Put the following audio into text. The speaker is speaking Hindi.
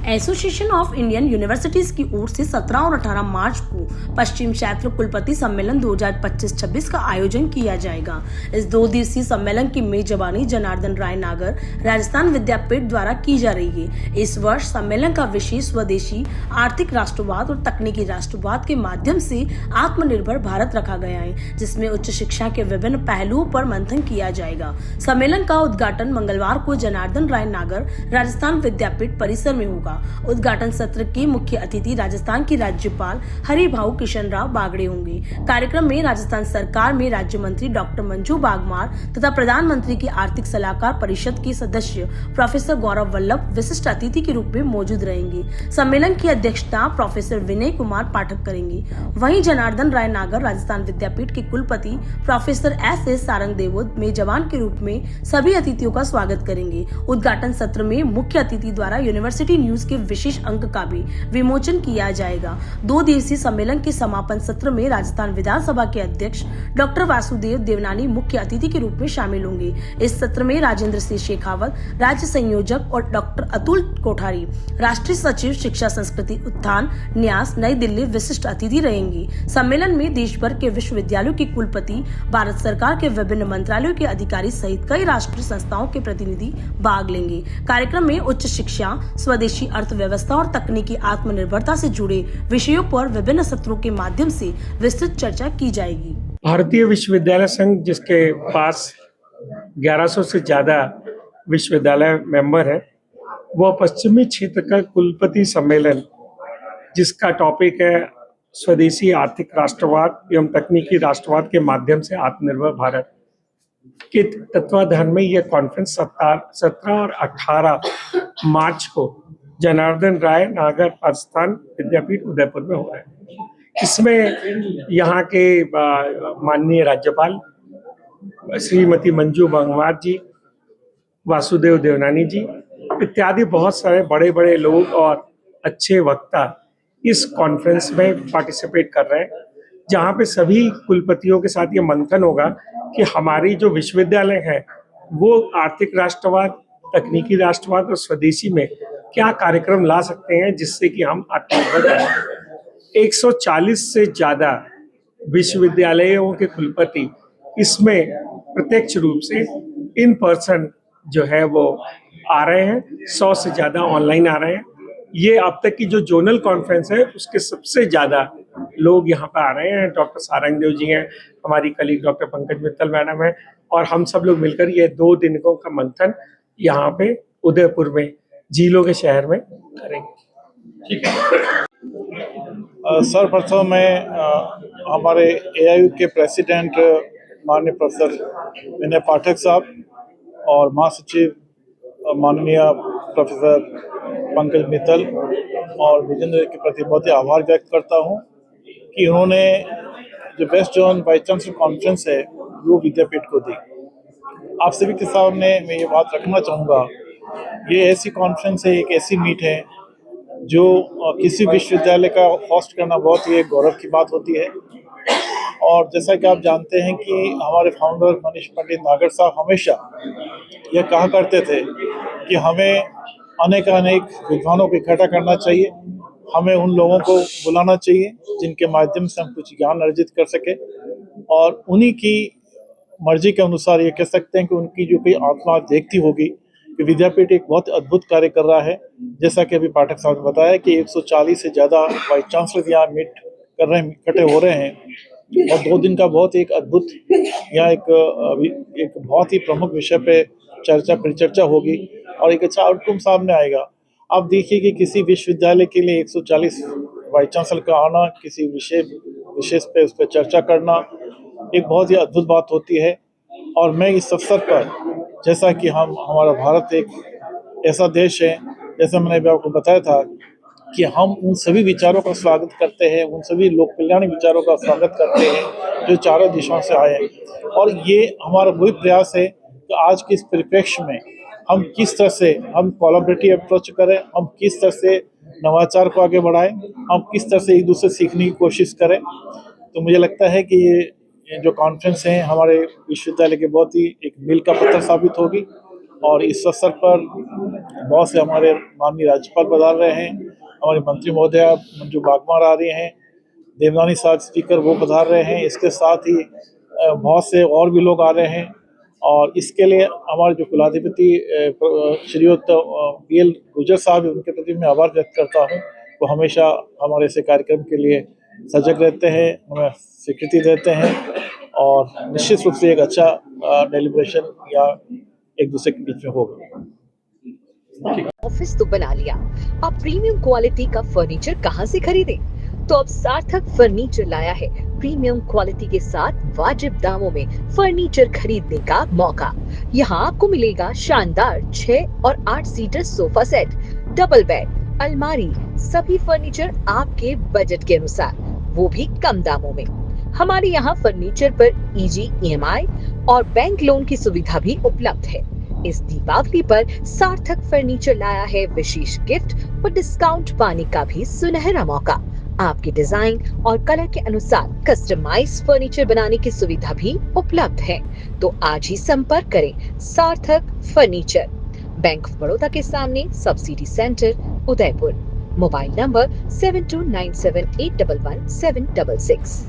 एसोसिएशन ऑफ इंडियन यूनिवर्सिटीज की ओर से 17 और 18 मार्च को पश्चिम क्षेत्र कुलपति सम्मेलन 2025-26 का आयोजन किया जाएगा। इस 2 दिवसीय सम्मेलन की मेजबानी जनार्दन राय नागर राजस्थान विद्यापीठ द्वारा की जा रही है। इस वर्ष सम्मेलन का विषय स्वदेशी आर्थिक राष्ट्रवाद और तकनीकी राष्ट्रवाद के माध्यम से आत्मनिर्भर भारत रखा गया है, जिसमें उच्च शिक्षा के विभिन्न पहलुओं पर मंथन किया जाएगा। सम्मेलन का उद्घाटन मंगलवार को जनार्दन राय नागर राजस्थान विद्यापीठ परिसर में होगा। उद्घाटन सत्र के मुख्य अतिथि राजस्थान की राज्यपाल हरिभाऊ किशन राव बागड़े होंगे। कार्यक्रम में राजस्थान सरकार में राज्य मंत्री डॉक्टर मंजू बागमार तथा प्रधानमंत्री की आर्थिक सलाहकार परिषद के सदस्य प्रोफेसर गौरव वल्लभ विशिष्ट अतिथि के रूप में मौजूद रहेंगे। सम्मेलन की अध्यक्षता प्रोफेसर विनय कुमार पाठक करेंगे। वहीं जनार्दन राय नागर राजस्थान विद्यापीठ के कुलपति प्रोफेसर एस सारंग देवोद मेजबान के रूप में सभी अतिथियों का स्वागत करेंगे। उद्घाटन सत्र में मुख्य अतिथि द्वारा यूनिवर्सिटी न्यूज के विशेष अंक का भी विमोचन किया जाएगा। 2 दिवसीय सम्मेलन के समापन सत्र में राजस्थान विधानसभा के अध्यक्ष डॉक्टर वासुदेव देवनानी मुख्य अतिथि के रूप में शामिल होंगे। इस सत्र में राजेंद्र सिंह शेखावत राज्य संयोजक और डॉक्टर अतुल कोठारी राष्ट्रीय सचिव शिक्षा संस्कृति उत्थान न्यास नई दिल्ली विशिष्ट अतिथि रहेंगे। सम्मेलन में देश भर के विश्वविद्यालयों के कुलपति, भारत सरकार के विभिन्न मंत्रालयों के अधिकारी सहित कई राष्ट्रीय संस्थाओं के प्रतिनिधि भाग लेंगे। कार्यक्रम में उच्च शिक्षा, स्वदेशी अर्थव्यवस्था और तकनीकी आत्मनिर्भरता से जुड़े विषयों पर विभिन्न सत्रों के माध्यम से विस्तृत चर्चा की जाएगी। भारतीय विश्वविद्यालय संघ, जिसके पास 1100 से ज्यादा विश्वविद्यालय मेंबर है, वह पश्चिमी क्षेत्र का कुलपति सम्मेलन, जिसका टॉपिक है स्वदेशी आर्थिक राष्ट्रवाद एवं तकनीकी राष्ट्रवाद के माध्यम से आत्मनिर्भर भारत, के तत्वाधान में यह कॉन्फ्रेंस 17 और 18 मार्च को जनार्दन राय नागर राजस्थान विद्यापीठ उदयपुर में हो रहा है। इसमें यहाँ के माननीय राज्यपाल श्रीमती मंजू बागमार जी, वासुदेव देवनानी जी इत्यादि बहुत सारे बड़े बड़े लोग और अच्छे वक्ता इस कॉन्फ्रेंस में पार्टिसिपेट कर रहे हैं, जहाँ पे सभी कुलपतियों के साथ ये मंथन होगा कि हमारी जो विश्वविद्यालय है वो आर्थिक राष्ट्रवाद, तकनीकी राष्ट्रवाद और स्वदेशी में क्या कार्यक्रम ला सकते हैं जिससे कि हम आत्मनिर्भर बने। 140 से ज्यादा विश्वविद्यालयों के कुलपति इसमें प्रत्यक्ष रूप से इन पर्सन जो है वो आ रहे हैं, 100 से ज्यादा ऑनलाइन आ रहे हैं। ये अब तक की जो जोनल कॉन्फ्रेंस है उसके सबसे ज्यादा लोग यहाँ पर आ रहे हैं। डॉक्टर सारंग देव जी हैं, हमारी colleague doctor Pankaj Mittal madam है, और हम सब लोग मिलकर ये 2 दिनों का मंथन यहाँ पे उदयपुर में झीलों के शहर में करेंगे। ठीक है सर्वप्रथम मैं हमारे एआईयू के प्रेसिडेंट माननीय प्रोफेसर विनय पाठक साहब और महासचिव माननीय प्रोफेसर पंकज मित्तल और विजेंद्र के प्रति बहुत ही आभार व्यक्त करता हूं कि उन्होंने जो west zone vice chancellor conference है वो विद्यापीठ को दी। आप सभी के सामने मैं ये बात रखना चाहूँगा, ये ऐसी कॉन्फ्रेंस है, एक ऐसी मीट है जो किसी विश्वविद्यालय का होस्ट करना बहुत ही एक गौरव की बात होती है। और जैसा कि आप जानते हैं कि हमारे फाउंडर मनीष पंडित नागर साहब हमेशा यह कहा करते थे कि हमें अनेक विद्वानों को इकट्ठा करना चाहिए, हमें उन लोगों को बुलाना चाहिए जिनके माध्यम से हम कुछ ज्ञान अर्जित कर सके, और उन्हीं की मर्जी के अनुसार ये कह सकते हैं कि उनकी जो कोई आत्मा देखती होगी कि विद्यापीठ एक बहुत अद्भुत कार्य कर रहा है। जैसा कि अभी पाठक साहब ने बताया कि 140 से ज़्यादा वाइस चांसलर यहाँ मीट कर रहे हैं, इकट्ठे हो रहे हैं, और 2 दिन का बहुत एक अद्भुत यहाँ एक बहुत ही प्रमुख विषय पे परिचर्चा होगी और एक अच्छा आउटकम सामने आएगा। आप देखिए कि किसी विश्वविद्यालय के लिए 140 वाइस चांसलर का आना, किसी विशेष पे उस पर चर्चा करना एक बहुत ही अद्भुत बात होती है। और मैं इस अवसर पर, जैसा कि हमारा भारत एक ऐसा देश है, जैसा मैंने अभी आपको बताया था कि हम उन सभी विचारों का स्वागत करते हैं, उन सभी लोक कल्याणी विचारों का स्वागत करते हैं जो चारों दिशाओं से आए हैं। और ये हमारा वही प्रयास है कि आज के इस परिप्रेक्ष्य में हम किस तरह से कोलैबोरेटिव अप्रोच करें, हम किस तरह से नवाचार को आगे बढ़ाएं, हम किस तरह से एक दूसरे सीखने की कोशिश करें। तो मुझे लगता है कि ये जो कॉन्फ्रेंस है हमारे विश्वविद्यालय के बहुत ही एक मील का पत्थर साबित होगी और इस अवसर पर बहुत से हमारे माननीय राज्यपाल पधार रहे हैं, हमारे मंत्री महोदया मंजू बागमार आ रही हैं, देवनानी साहब स्पीकर वो पधार रहे हैं। इसके साथ ही बहुत से और भी लोग आ रहे हैं और इसके लिए हमारे जो कुलाधिपति श्रीयुक्त BL गुर्जर साहब, उनके प्रति मैं आभार व्यक्त करता हूँ। वो हमेशा हमारे ऐसे कार्यक्रम के लिए सजग रहते हैं, हमें स्वीकृति देते हैं और निश्चित रूप से एक अच्छा डेलिब्रेशन या एक दूसरे के बीच में होगा। ऑफिस तो बना लिया, अब प्रीमियम क्वालिटी का फर्नीचर कहाँ से खरीदें? तो अब सार्थक फर्नीचर लाया है प्रीमियम क्वालिटी के साथ वाजिब दामों में फर्नीचर खरीदने का मौका। यहाँ आपको मिलेगा शानदार 6 और 8 seater sofa set, double bed, अलमारी, सभी फर्नीचर आपके बजट के अनुसार, वो भी कम दामों में। हमारे यहाँ फर्नीचर पर इजी EMI और बैंक लोन की सुविधा भी उपलब्ध है। इस दीपावली पर सार्थक फर्नीचर लाया है विशेष गिफ्ट और डिस्काउंट पाने का भी सुनहरा मौका। आपके डिजाइन और कलर के अनुसार कस्टमाइज फर्नीचर बनाने की सुविधा भी उपलब्ध है। तो आज ही संपर्क करें सार्थक फर्नीचर, बैंक ऑफ बड़ौदा के सामने, subsidy centre, Udaipur. Mobile number 7297811766।